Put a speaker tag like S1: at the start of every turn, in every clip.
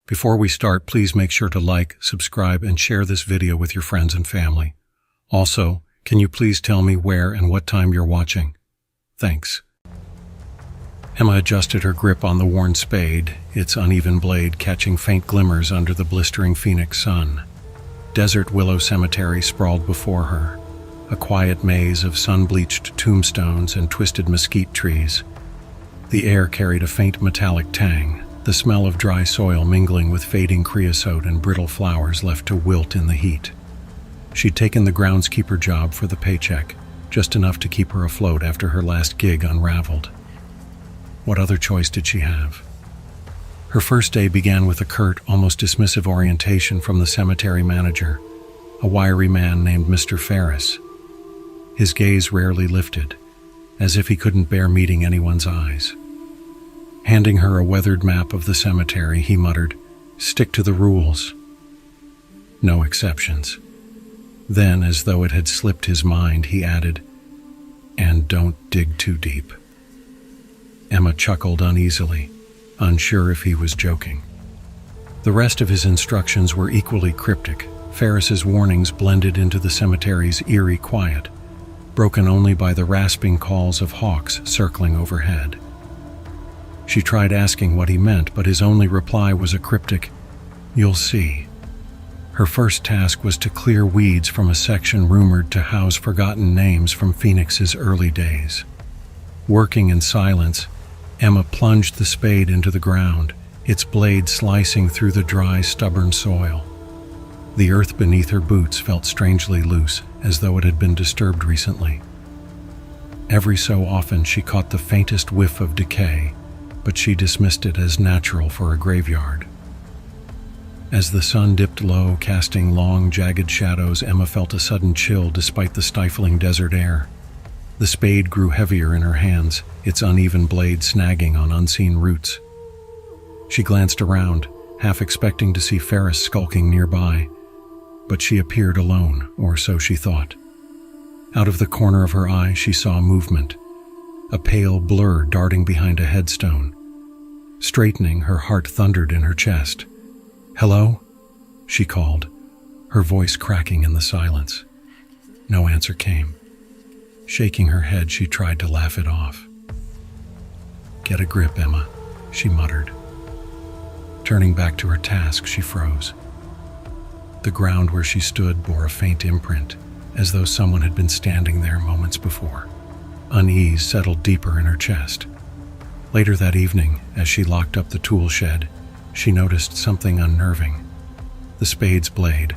S1: Before we start, please make sure to like, subscribe, and share this video with your friends and family. Also, can you please tell me where and what time you're watching? Thanks. Emma adjusted her grip on the worn spade, its uneven blade catching faint glimmers under the blistering Phoenix sun. Desert Willow Cemetery sprawled before her, a quiet maze of sun-bleached tombstones and twisted mesquite trees. The air carried a faint metallic tang, the smell of dry soil mingling with fading creosote and brittle flowers left to wilt in the heat. She'd taken the groundskeeper job for the paycheck, just enough to keep her afloat after her last gig unraveled. What other choice did she have? Her first day began with a curt, almost dismissive orientation from the cemetery manager, a wiry man named Mr. Ferris. His gaze rarely lifted, as if he couldn't bear meeting anyone's eyes. Handing her a weathered map of the cemetery, he muttered, "Stick to the rules. No exceptions." Then, as though it had slipped his mind, he added, "And don't dig too deep." Emma chuckled uneasily, unsure if he was joking. The rest of his instructions were equally cryptic. Ferris's warnings blended into the cemetery's eerie quiet, broken only by the rasping calls of hawks circling overhead. She tried asking what he meant, but his only reply was a cryptic, "You'll see." Her first task was to clear weeds from a section rumored to house forgotten names from Phoenix's early days. Working in silence, Emma plunged the spade into the ground, its blade slicing through the dry, stubborn soil. The earth beneath her boots felt strangely loose, as though it had been disturbed recently. Every so often she caught the faintest whiff of decay, but she dismissed it as natural for a graveyard. As the sun dipped low, casting long, jagged shadows, Emma felt a sudden chill despite the stifling desert air. The spade grew heavier in her hands, its uneven blade snagging on unseen roots. She glanced around, half expecting to see Ferris skulking nearby, but she appeared alone, or so she thought. Out of the corner of her eye, she saw movement, a pale blur darting behind a headstone. Straightening, her heart thundered in her chest. "Hello?" she called, her voice cracking in the silence. No answer came. Shaking her head, she tried to laugh it off. "Get a grip, Emma," she muttered. Turning back to her task, she froze. The ground where she stood bore a faint imprint, as though someone had been standing there moments before. Unease settled deeper in her chest. Later that evening, as she locked up the tool shed, she noticed something unnerving. The spade's blade,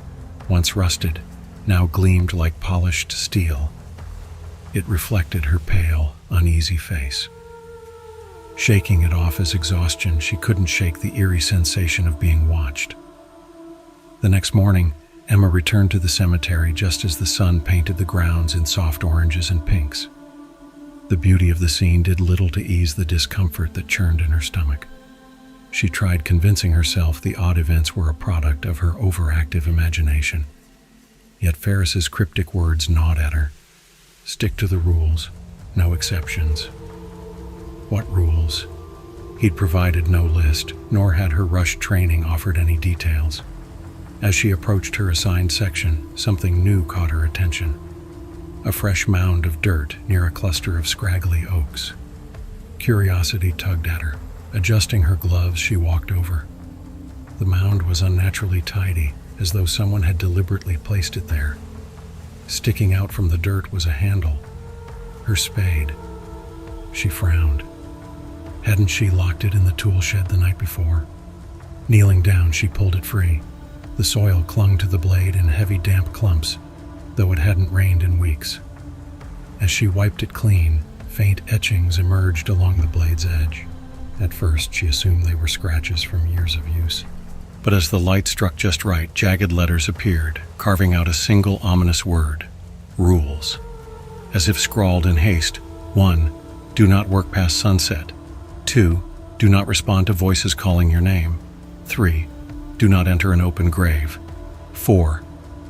S1: once rusted, now gleamed like polished steel. It reflected her pale, uneasy face. Shaking it off as exhaustion, she couldn't shake the eerie sensation of being watched. The next morning, Emma returned to the cemetery just as the sun painted the grounds in soft oranges and pinks. The beauty of the scene did little to ease the discomfort that churned in her stomach. She tried convincing herself the odd events were a product of her overactive imagination. Yet Ferris's cryptic words gnawed at her. Stick to the rules, no exceptions. What rules? He'd provided no list, nor had her rushed training offered any details. As she approached her assigned section, something new caught her attention. A fresh mound of dirt near a cluster of scraggly oaks. Curiosity tugged at her. Adjusting her gloves, she walked over. The mound was unnaturally tidy, as though someone had deliberately placed it there. Sticking out from the dirt was a handle. Her spade. She frowned. Hadn't she locked it in the tool shed the night before? Kneeling down, she pulled it free. The soil clung to the blade in heavy, damp clumps, though it hadn't rained in weeks. As she wiped it clean, faint etchings emerged along the blade's edge. At first, she assumed they were scratches from years of use. But as the light struck just right, jagged letters appeared, carving out a single ominous word: rules. As if scrawled in haste: 1. Do not work past sunset. 2. Do not respond to voices calling your name. 3. Do not enter an open grave. 4.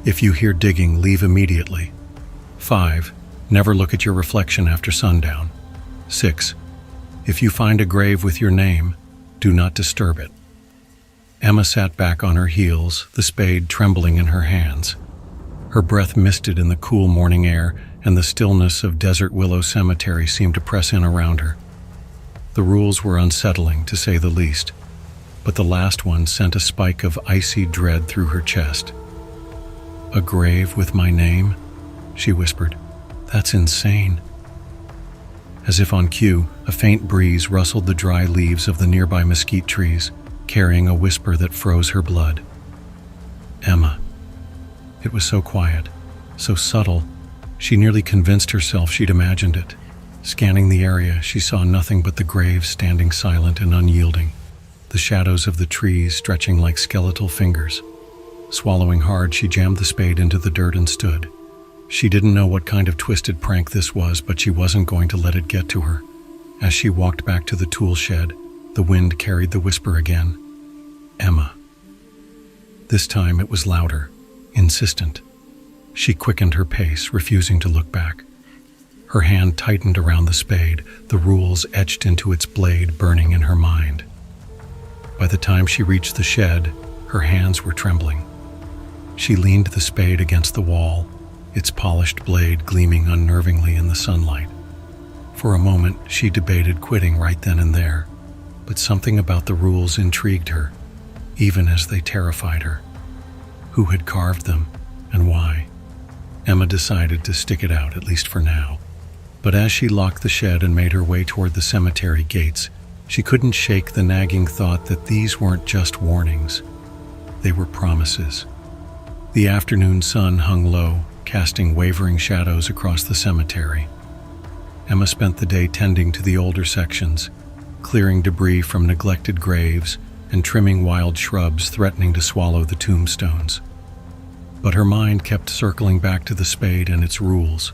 S1: If you hear digging, leave immediately. 5. Never look at your reflection after sundown. 6. If you find a grave with your name, do not disturb it. Emma sat back on her heels, the spade trembling in her hands. Her breath misted in the cool morning air, and the stillness of Desert Willow Cemetery seemed to press in around her. The rules were unsettling, to say the least, but the last one sent a spike of icy dread through her chest. "A grave with my name?" she whispered. "That's insane." As if on cue, a faint breeze rustled the dry leaves of the nearby mesquite trees, carrying a whisper that froze her blood. "Emma." It was so quiet, so subtle, she nearly convinced herself she'd imagined it. Scanning the area, she saw nothing but the grave standing silent and unyielding, the shadows of the trees stretching like skeletal fingers. Swallowing hard, she jammed the spade into the dirt and stood. She didn't know what kind of twisted prank this was, but she wasn't going to let it get to her. As she walked back to the tool shed, the wind carried the whisper again. "Emma." This time it was louder, insistent. She quickened her pace, refusing to look back. Her hand tightened around the spade, the rules etched into its blade, burning in her mind. By the time she reached the shed, her hands were trembling. She leaned the spade against the wall, its polished blade gleaming unnervingly in the sunlight. For a moment, she debated quitting right then and there, but something about the rules intrigued her, even as they terrified her. Who had carved them, and why? Emma decided to stick it out, at least for now. But as she locked the shed and made her way toward the cemetery gates, she couldn't shake the nagging thought that these weren't just warnings. They were promises. The afternoon sun hung low, casting wavering shadows across the cemetery. Emma spent the day tending to the older sections, clearing debris from neglected graves and trimming wild shrubs threatening to swallow the tombstones. But her mind kept circling back to the spade and its rules.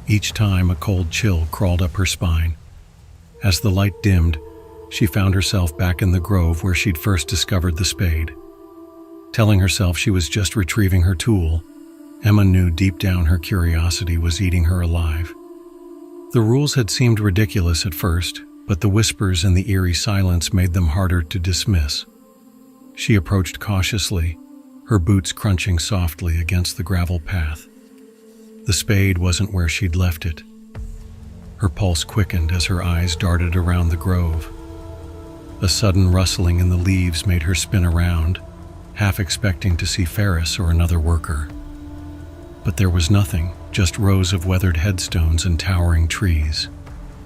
S1: Each time a cold chill crawled up her spine. As the light dimmed, she found herself back in the grove where she'd first discovered the spade. Telling herself she was just retrieving her tool, Emma knew deep down her curiosity was eating her alive. The rules had seemed ridiculous at first, but the whispers and the eerie silence made them harder to dismiss. She approached cautiously, her boots crunching softly against the gravel path. The spade wasn't where she'd left it. Her pulse quickened as her eyes darted around the grove. A sudden rustling in the leaves made her spin around, half expecting to see Ferris or another worker. But there was nothing, just rows of weathered headstones and towering trees.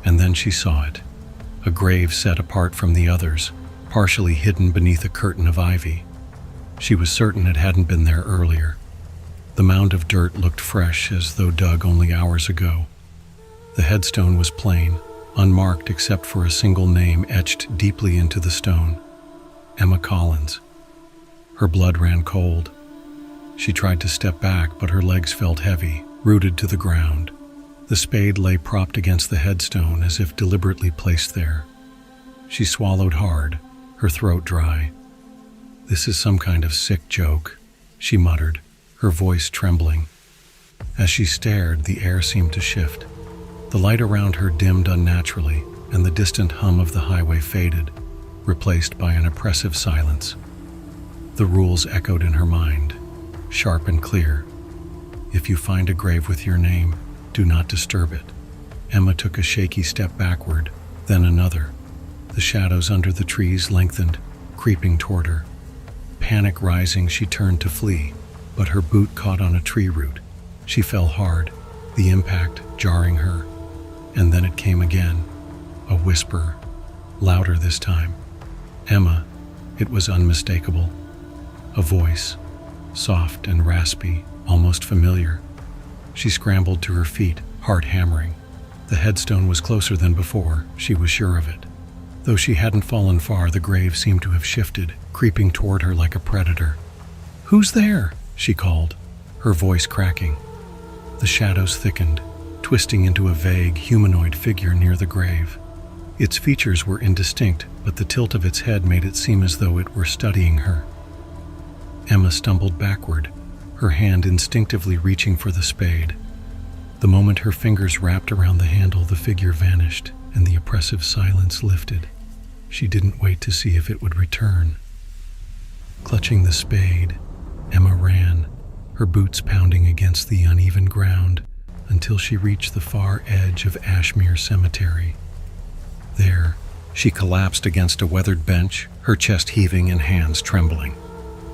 S1: And then she saw it. A grave set apart from the others, partially hidden beneath a curtain of ivy. She was certain it hadn't been there earlier. The mound of dirt looked fresh, as though dug only hours ago. The headstone was plain, unmarked except for a single name etched deeply into the stone. Emma Collins. Her blood ran cold. She tried to step back, but her legs felt heavy, rooted to the ground. The spade lay propped against the headstone as if deliberately placed there. She swallowed hard, her throat dry. "This is some kind of sick joke," she muttered, her voice trembling. As she stared, the air seemed to shift. The light around her dimmed unnaturally, and the distant hum of the highway faded, replaced by an oppressive silence. The rules echoed in her mind, sharp and clear. If you find a grave with your name, do not disturb it. Emma took a shaky step backward, then another. The shadows under the trees lengthened, creeping toward her. Panic rising, she turned to flee, but her boot caught on a tree root. She fell hard, the impact jarring her. And then it came again, a whisper, louder this time. Emma, it was unmistakable. A voice, soft and raspy, almost familiar. She scrambled to her feet, heart hammering. The headstone was closer than before, she was sure of it. Though she hadn't fallen far, the grave seemed to have shifted, creeping toward her like a predator. "Who's there?" she called, her voice cracking. The shadows thickened, twisting into a vague, humanoid figure near the grave. Its features were indistinct, but the tilt of its head made it seem as though it were studying her. Emma stumbled backward, her hand instinctively reaching for the spade. The moment her fingers wrapped around the handle, the figure vanished, and the oppressive silence lifted. She didn't wait to see if it would return. Clutching the spade, Emma ran, her boots pounding against the uneven ground until she reached the far edge of Ashmere Cemetery. There, she collapsed against a weathered bench, her chest heaving and hands trembling.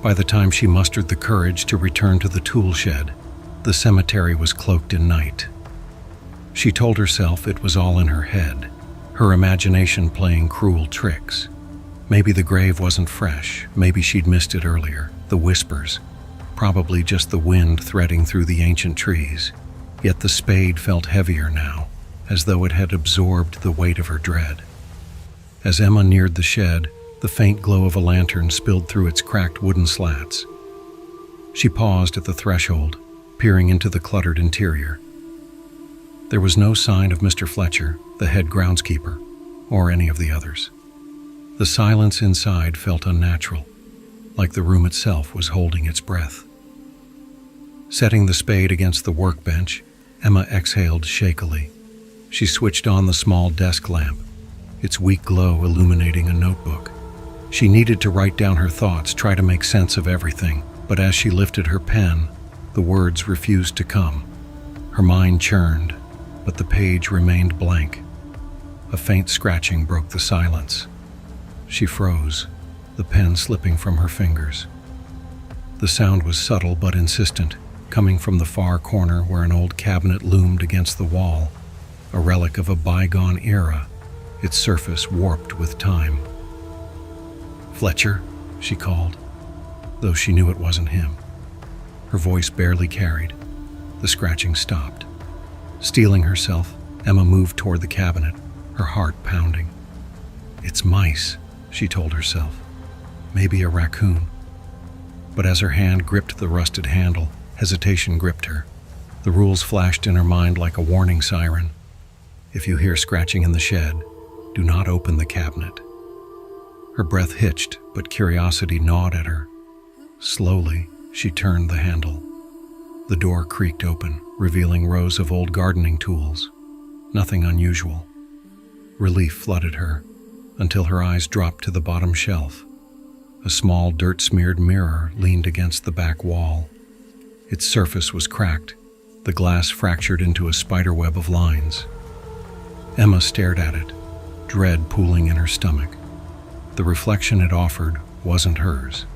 S1: By the time she mustered the courage to return to the tool shed, the cemetery was cloaked in night. She told herself it was all in her head, her imagination playing cruel tricks. Maybe the grave wasn't fresh, maybe she'd missed it earlier, the whispers, probably just the wind threading through the ancient trees. Yet the spade felt heavier now, as though it had absorbed the weight of her dread. As Emma neared the shed, the faint glow of a lantern spilled through its cracked wooden slats. She paused at the threshold, peering into the cluttered interior. There was no sign of Mr. Fletcher, the head groundskeeper, or any of the others. The silence inside felt unnatural, like the room itself was holding its breath. Setting the spade against the workbench, Emma exhaled shakily. She switched on the small desk lamp, its weak glow illuminating a notebook. She needed to write down her thoughts, try to make sense of everything, but as she lifted her pen, the words refused to come. Her mind churned, but the page remained blank. A faint scratching broke the silence. She froze, the pen slipping from her fingers. The sound was subtle but insistent, coming from the far corner where an old cabinet loomed against the wall, a relic of a bygone era, its surface warped with time. "Fletcher," she called, though she knew it wasn't him. Her voice barely carried. The scratching stopped. Steeling herself, Emma moved toward the cabinet, her heart pounding. "It's mice," she told herself. "Maybe a raccoon." But as her hand gripped the rusted handle, hesitation gripped her. The rules flashed in her mind like a warning siren. If you hear scratching in the shed, do not open the cabinet. Her breath hitched, but curiosity gnawed at her. Slowly, she turned the handle. The door creaked open, revealing rows of old gardening tools. Nothing unusual. Relief flooded her, until her eyes dropped to the bottom shelf. A small dirt-smeared mirror leaned against the back wall. Its surface was cracked, the glass fractured into a spiderweb of lines. Emma stared at it, dread pooling in her stomach. The reflection it offered wasn't hers.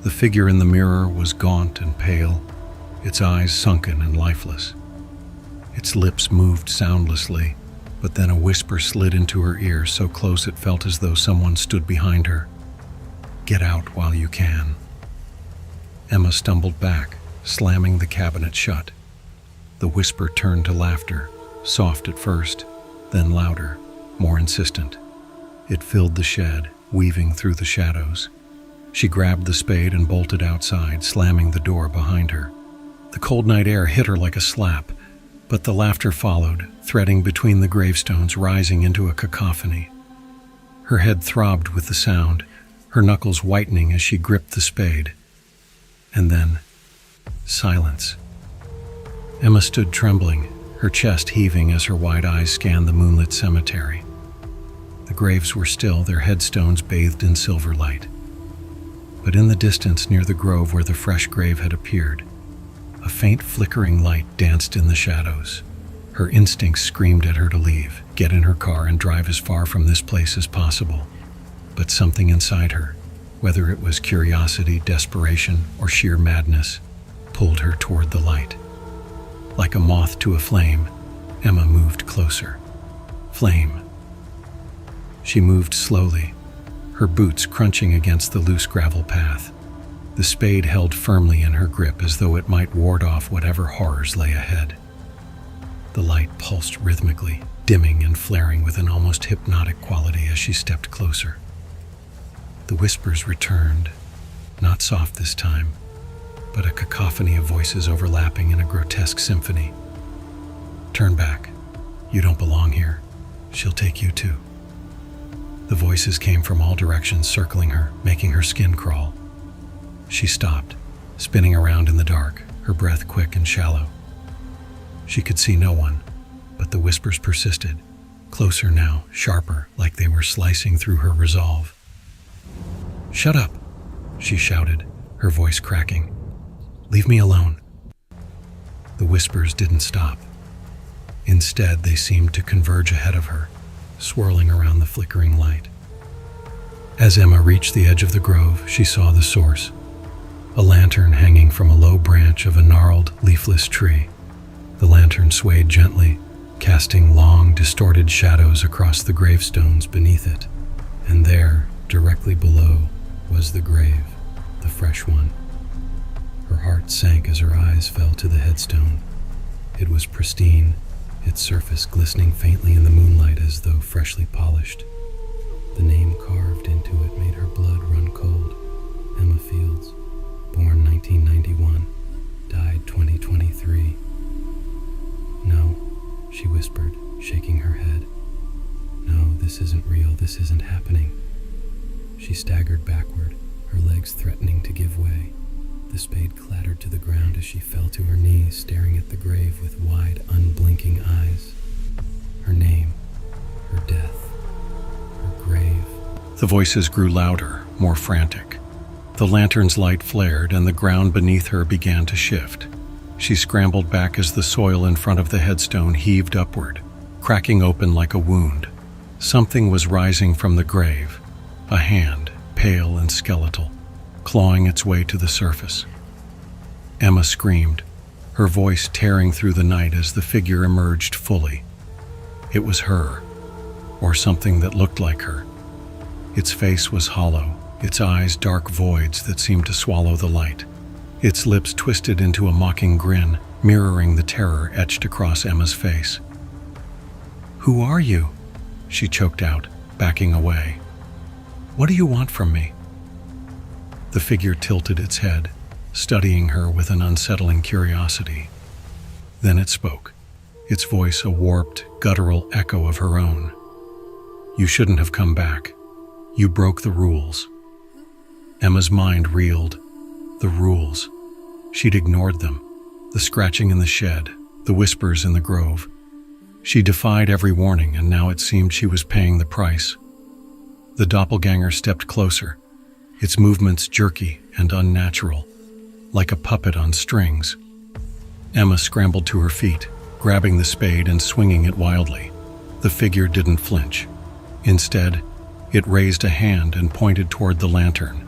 S1: The figure in the mirror was gaunt and pale, its eyes sunken and lifeless. Its lips moved soundlessly, but then a whisper slid into her ear so close it felt as though someone stood behind her. "Get out while you can." Emma stumbled back, slamming the cabinet shut. The whisper turned to laughter, soft at first, then louder, more insistent. It filled the shed, weaving through the shadows. She grabbed the spade and bolted outside, slamming the door behind her. The cold night air hit her like a slap, but the laughter followed, threading between the gravestones, rising into a cacophony. Her head throbbed with the sound, her knuckles whitening as she gripped the spade. And then, silence. Emma stood trembling, her chest heaving as her wide eyes scanned the moonlit cemetery. The graves were still, their headstones bathed in silver light. But in the distance near the grove where the fresh grave had appeared, a faint flickering light danced in the shadows. Her instincts screamed at her to leave, get in her car and drive as far from this place as possible. But something inside her, whether it was curiosity, desperation, or sheer madness, pulled her toward the light. Like a moth to a flame, Emma moved closer. Flame. She moved slowly, her boots crunching against the loose gravel path. The spade held firmly in her grip as though it might ward off whatever horrors lay ahead. The light pulsed rhythmically, dimming and flaring with an almost hypnotic quality as she stepped closer. The whispers returned, not soft this time, but a cacophony of voices overlapping in a grotesque symphony. "Turn back. You don't belong here. She'll take you too." The voices came from all directions, circling her, making her skin crawl. She stopped, spinning around in the dark, her breath quick and shallow. She could see no one, but the whispers persisted, closer now, sharper, like they were slicing through her resolve. "Shut up," she shouted, her voice cracking. "Leave me alone." The whispers didn't stop. Instead, they seemed to converge ahead of her, swirling around the flickering light. As Emma reached the edge of the grove, she saw the source, a lantern hanging from a low branch of a gnarled, leafless tree. The lantern swayed gently, casting long, distorted shadows across the gravestones beneath it. And there, directly below, was the grave, the fresh one. Her heart sank as her eyes fell to the headstone. It was pristine, its surface glistening faintly in the moonlight as though freshly polished. The name carved into it made her blood run cold. Emma Fields, born 1991, died 2023. "No," she whispered, shaking her head. "No, this isn't real. This isn't happening." She staggered backward, her legs threatening to give way. The spade clattered to the ground as she fell to her knees, staring at the grave with wide, unblinking eyes. Her name, her death, her grave. The voices grew louder, more frantic. The lantern's light flared, and the ground beneath her began to shift. She scrambled back as the soil in front of the headstone heaved upward, cracking open like a wound. Something was rising from the grave, a hand, pale and skeletal, clawing its way to the surface. Emma screamed, her voice tearing through the night as the figure emerged fully. It was her, or something that looked like her. Its face was hollow, its eyes dark voids that seemed to swallow the light. Its lips twisted into a mocking grin, mirroring the terror etched across Emma's face. "Who are you?" she choked out, backing away. "What do you want from me?" The figure tilted its head, studying her with an unsettling curiosity. Then it spoke, its voice a warped, guttural echo of her own. "You shouldn't have come back. You broke the rules." Emma's mind reeled. The rules. She'd ignored them. The scratching in the shed, the whispers in the grove. She defied every warning, and now it seemed she was paying the price. The doppelganger stepped closer, its movements jerky and unnatural, like a puppet on strings. Emma scrambled to her feet, grabbing the spade and swinging it wildly. The figure didn't flinch. Instead, it raised a hand and pointed toward the lantern.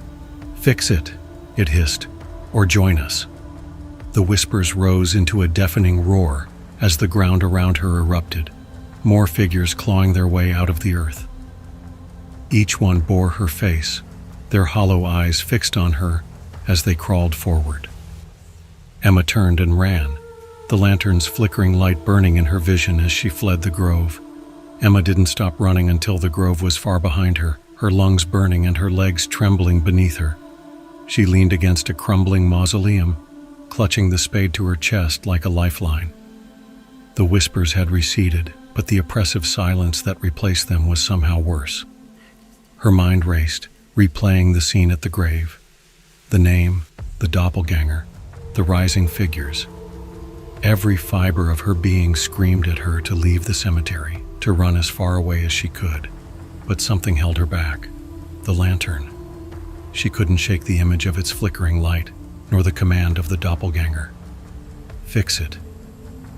S1: "Fix it," it hissed, "or join us." The whispers rose into a deafening roar as the ground around her erupted, more figures clawing their way out of the earth. Each one bore her face, their hollow eyes fixed on her as they crawled forward. Emma turned and ran, the lantern's flickering light burning in her vision as she fled the grove. Emma didn't stop running until the grove was far behind her, her lungs burning and her legs trembling beneath her. She leaned against a crumbling mausoleum, clutching the spade to her chest like a lifeline. The whispers had receded, but the oppressive silence that replaced them was somehow worse. Her mind raced, replaying the scene at the grave. The name, the doppelganger, the rising figures. Every fiber of her being screamed at her to leave the cemetery, to run as far away as she could. But something held her back. The lantern. She couldn't shake the image of its flickering light, nor the command of the doppelganger. "Fix it."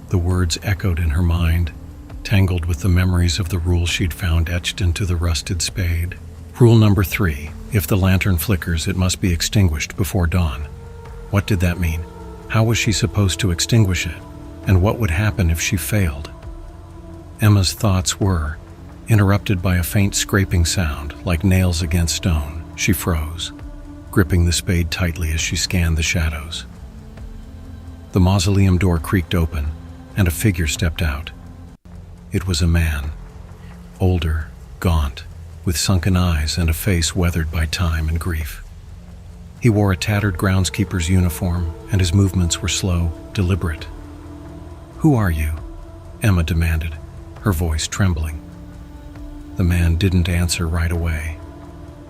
S1: The words echoed in her mind, tangled with the memories of the rules she'd found etched into the rusted spade. Rule number 3, if the lantern flickers, it must be extinguished before dawn. What did that mean? How was she supposed to extinguish it? And what would happen if she failed? Emma's thoughts were interrupted by a faint scraping sound, like nails against stone. She froze, gripping the spade tightly as she scanned the shadows. The mausoleum door creaked open, and a figure stepped out. It was a man, older, gaunt, with sunken eyes and a face weathered by time and grief. He wore a tattered groundskeeper's uniform, and his movements were slow, deliberate. "Who are you?" Emma demanded, her voice trembling. The man didn't answer right away.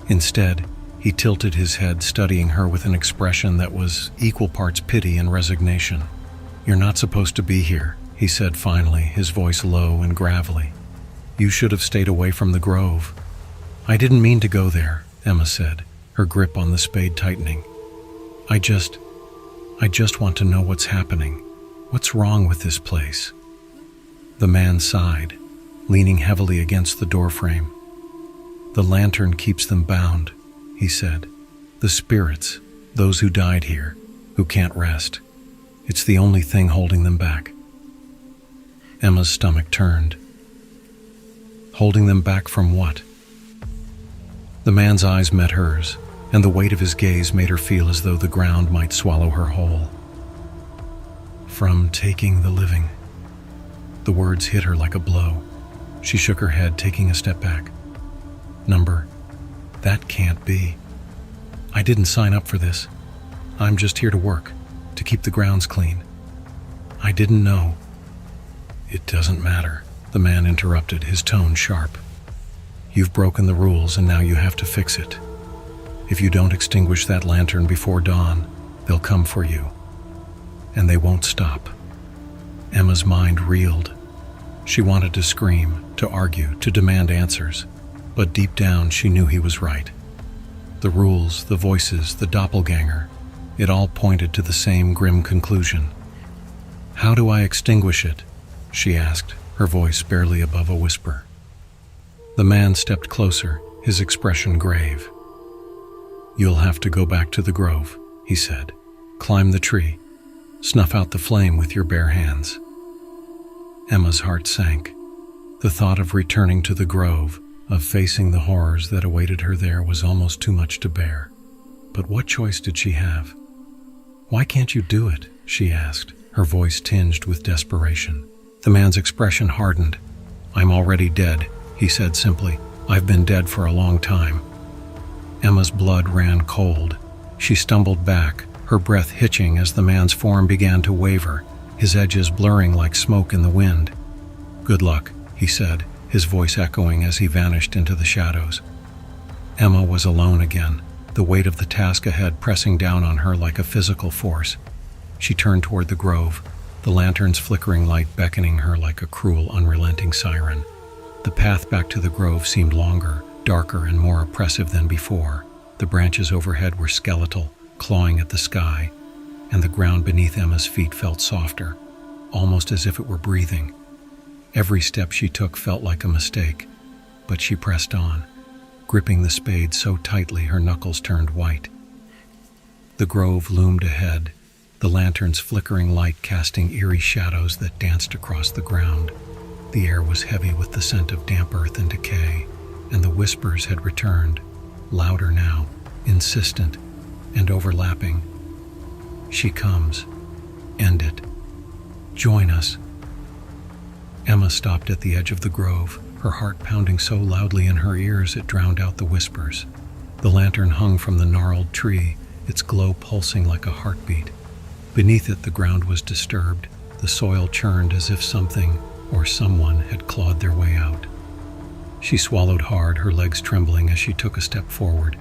S1: Instead, he tilted his head, studying her with an expression that was equal parts pity and resignation. "You're not supposed to be here," he said finally, his voice low and gravelly. "You should have stayed away from the grove." "I didn't mean to go there," Emma said, her grip on the spade tightening. I just want to know what's happening. What's wrong with this place?" The man sighed, leaning heavily against the doorframe. "The lantern keeps them bound," he said. "The spirits, those who died here, who can't rest. It's the only thing holding them back." Emma's stomach turned. Holding them back from what? The man's eyes met hers, and the weight of his gaze made her feel as though the ground might swallow her whole. "From taking the living." The words hit her like a blow. She shook her head, taking a step back. "Number, that can't be. I didn't sign up for this. I'm just here to work, to keep the grounds clean. I didn't know." "It doesn't matter," the man interrupted, his tone sharp. "You've broken the rules and now you have to fix it. If you don't extinguish that lantern before dawn, they'll come for you. And they won't stop." Emma's mind reeled. She wanted to scream, to argue, to demand answers, but deep down she knew he was right. The rules, the voices, the doppelganger, it all pointed to the same grim conclusion. "How do I extinguish it?" she asked, her voice barely above a whisper. The man stepped closer, his expression grave. "You'll have to go back to the grove," he said. "Climb the tree. Snuff out the flame with your bare hands." Emma's heart sank. The thought of returning to the grove, of facing the horrors that awaited her there, was almost too much to bear. But what choice did she have? "Why can't you do it?" she asked, her voice tinged with desperation. The man's expression hardened. "I'm already dead," he said simply. "I've been dead for a long time." Emma's blood ran cold. She stumbled back, her breath hitching as the man's form began to waver, his edges blurring like smoke in the wind. "Good luck," he said, his voice echoing as he vanished into the shadows. Emma was alone again, the weight of the task ahead pressing down on her like a physical force. She turned toward the grove, the lantern's flickering light beckoning her like a cruel, unrelenting siren. The path back to the grove seemed longer, darker, and more oppressive than before. The branches overhead were skeletal, clawing at the sky, and the ground beneath Emma's feet felt softer, almost as if it were breathing. Every step she took felt like a mistake, but she pressed on, gripping the spade so tightly her knuckles turned white. The grove loomed ahead, the lantern's flickering light casting eerie shadows that danced across the ground. The air was heavy with the scent of damp earth and decay, and the whispers had returned, louder now, insistent, and overlapping. "She comes. End it. Join us." Emma stopped at the edge of the grove, her heart pounding so loudly in her ears it drowned out the whispers. The lantern hung from the gnarled tree, its glow pulsing like a heartbeat. Beneath it the ground was disturbed, the soil churned as if something or someone had clawed their way out. She swallowed hard, her legs trembling as she took a step forward.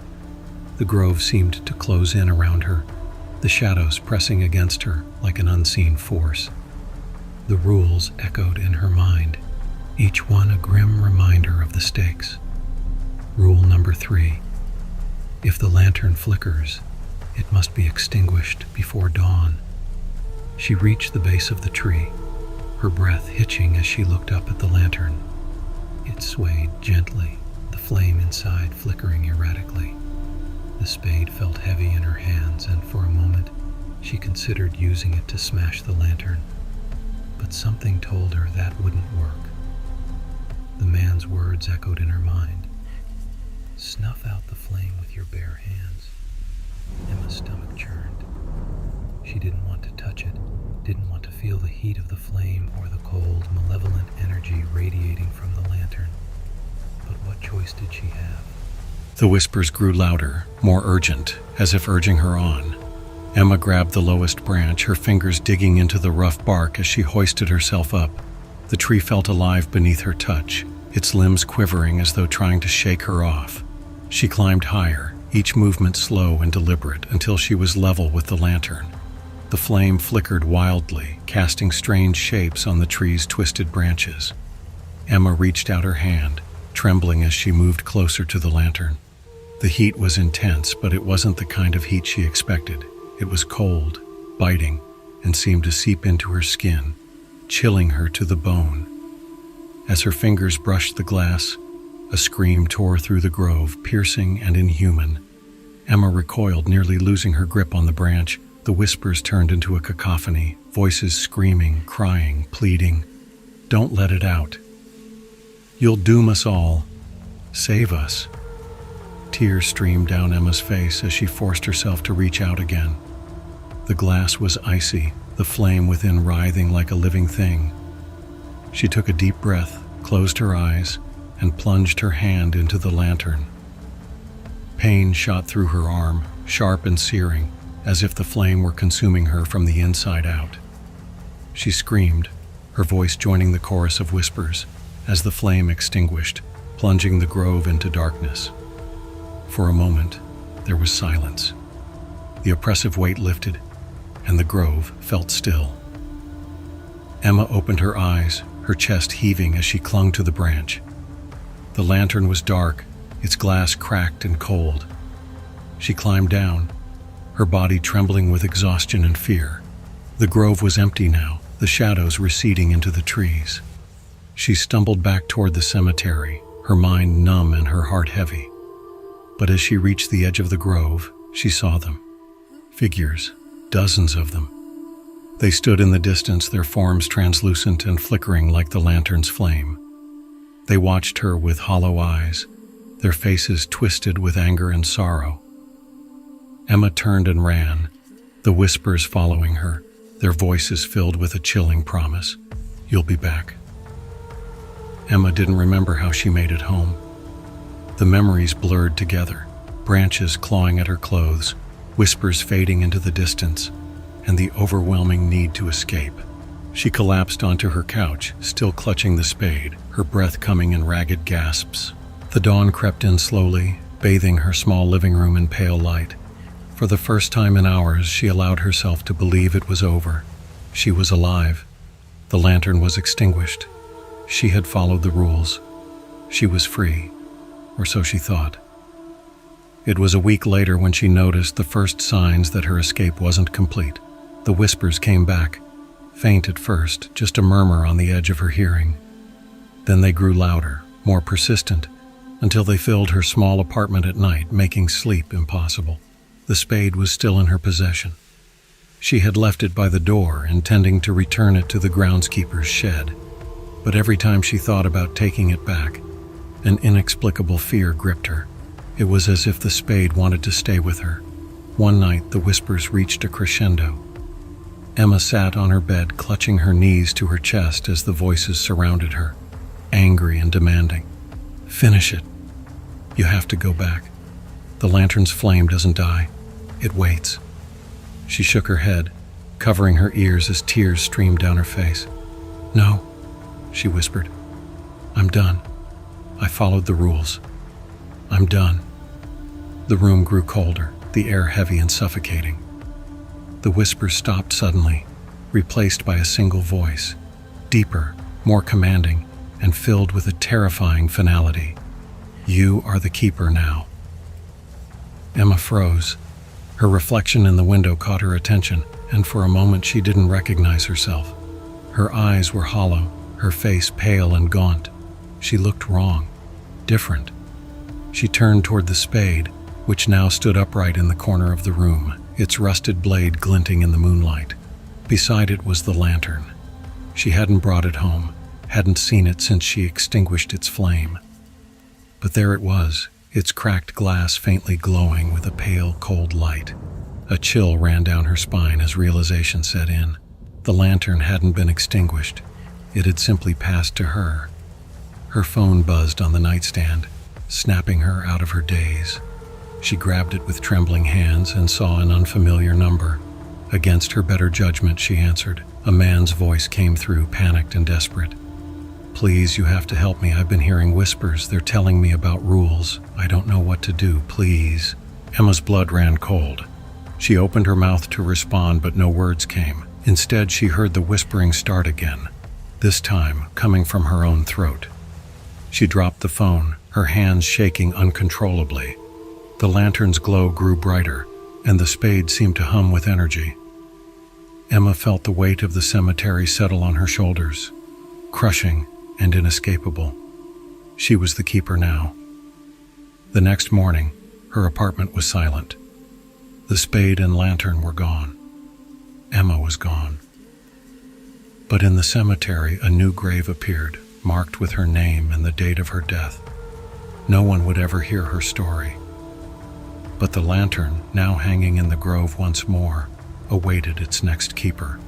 S1: The grove seemed to close in around her, the shadows pressing against her like an unseen force. The rules echoed in her mind, each one a grim reminder of the stakes. Rule number 3. If the lantern flickers, it must be extinguished before dawn. She reached the base of the tree, her breath hitching as she looked up at the lantern. It swayed gently, the flame inside flickering erratically. The spade felt heavy in her hands, and for a moment she considered using it to smash the lantern. But something told her that wouldn't work. The man's words echoed in her mind. "Snuff out the flame with your bare hands." Emma's stomach churned. She didn't want to touch it, didn't want to feel the heat of the flame or the cold, malevolent energy radiating from the lantern. But what choice did she have? The whispers grew louder, more urgent, as if urging her on. Emma grabbed the lowest branch, her fingers digging into the rough bark as she hoisted herself up. The tree felt alive beneath her touch, its limbs quivering as though trying to shake her off. She climbed higher, each movement slow and deliberate, until she was level with the lantern. The flame flickered wildly, casting strange shapes on the tree's twisted branches. Emma reached out her hand, trembling as she moved closer to the lantern. The heat was intense, but it wasn't the kind of heat she expected. It was cold, biting, and seemed to seep into her skin, chilling her to the bone. As her fingers brushed the glass, a scream tore through the grove, piercing and inhuman. Emma recoiled, nearly losing her grip on the branch. The whispers turned into a cacophony, voices screaming, crying, pleading. "Don't let it out. You'll doom us all. Save us." Tears streamed down Emma's face as she forced herself to reach out again. The glass was icy, the flame within writhing like a living thing. She took a deep breath, closed her eyes, and plunged her hand into the lantern. Pain shot through her arm, sharp and searing, as if the flame were consuming her from the inside out. She screamed, her voice joining the chorus of whispers, as the flame extinguished, plunging the grove into darkness. For a moment, there was silence. The oppressive weight lifted, and the grove felt still. Emma opened her eyes, her chest heaving as she clung to the branch. The lantern was dark, its glass cracked and cold. She climbed down, her body trembling with exhaustion and fear. The grove was empty now, the shadows receding into the trees. She stumbled back toward the cemetery, her mind numb and her heart heavy. But as she reached the edge of the grove, she saw them. Figures, dozens of them. They stood in the distance, their forms translucent and flickering like the lantern's flame. They watched her with hollow eyes, their faces twisted with anger and sorrow. Emma turned and ran, the whispers following her, their voices filled with a chilling promise. "You'll be back." Emma didn't remember how she made it home. The memories blurred together, branches clawing at her clothes, whispers fading into the distance, and the overwhelming need to escape. She collapsed onto her couch, still clutching the spade, her breath coming in ragged gasps. The dawn crept in slowly, bathing her small living room in pale light. For the first time in hours, she allowed herself to believe it was over. She was alive. The lantern was extinguished. She had followed the rules. She was free, or so she thought. It was a week later when she noticed the first signs that her escape wasn't complete. The whispers came back, faint at first, just a murmur on the edge of her hearing. Then they grew louder, more persistent, until they filled her small apartment at night, making sleep impossible. The spade was still in her possession. She had left it by the door, intending to return it to the groundskeeper's shed. But every time she thought about taking it back, an inexplicable fear gripped her. It was as if the spade wanted to stay with her. One night, the whispers reached a crescendo. Emma sat on her bed, clutching her knees to her chest as the voices surrounded her, angry and demanding. "Finish it. You have to go back. The lantern's flame doesn't die. It waits." She shook her head, covering her ears as tears streamed down her face. "No," she whispered. "I'm done. I followed the rules. I'm done." The room grew colder, the air heavy and suffocating. The whispers stopped suddenly, replaced by a single voice, deeper, more commanding, and filled with a terrifying finality. "You are the keeper now." Emma froze. Her reflection in the window caught her attention, and for a moment she didn't recognize herself. Her eyes were hollow, her face pale and gaunt. She looked wrong, different. She turned toward the spade, which now stood upright in the corner of the room, its rusted blade glinting in the moonlight. Beside it was the lantern. She hadn't brought it home, hadn't seen it since she extinguished its flame. But there it was, its cracked glass faintly glowing with a pale, cold light. A chill ran down her spine as realization set in. The lantern hadn't been extinguished. It had simply passed to her. Her phone buzzed on the nightstand, snapping her out of her daze. She grabbed it with trembling hands and saw an unfamiliar number. Against her better judgment, she answered. A man's voice came through, panicked and desperate. "Please, you have to help me. I've been hearing whispers. They're telling me about rules. I don't know what to do. Please." Emma's blood ran cold. She opened her mouth to respond, but no words came. Instead, she heard the whispering start again, this time coming from her own throat. She dropped the phone, her hands shaking uncontrollably. The lantern's glow grew brighter, and the spade seemed to hum with energy. Emma felt the weight of the cemetery settle on her shoulders, crushing and inescapable. She was the keeper now. The next morning, her apartment was silent. The spade and lantern were gone. Emma was gone. But in the cemetery, a new grave appeared, marked with her name and the date of her death. No one would ever hear her story. But the lantern, now hanging in the grove once more, awaited its next keeper.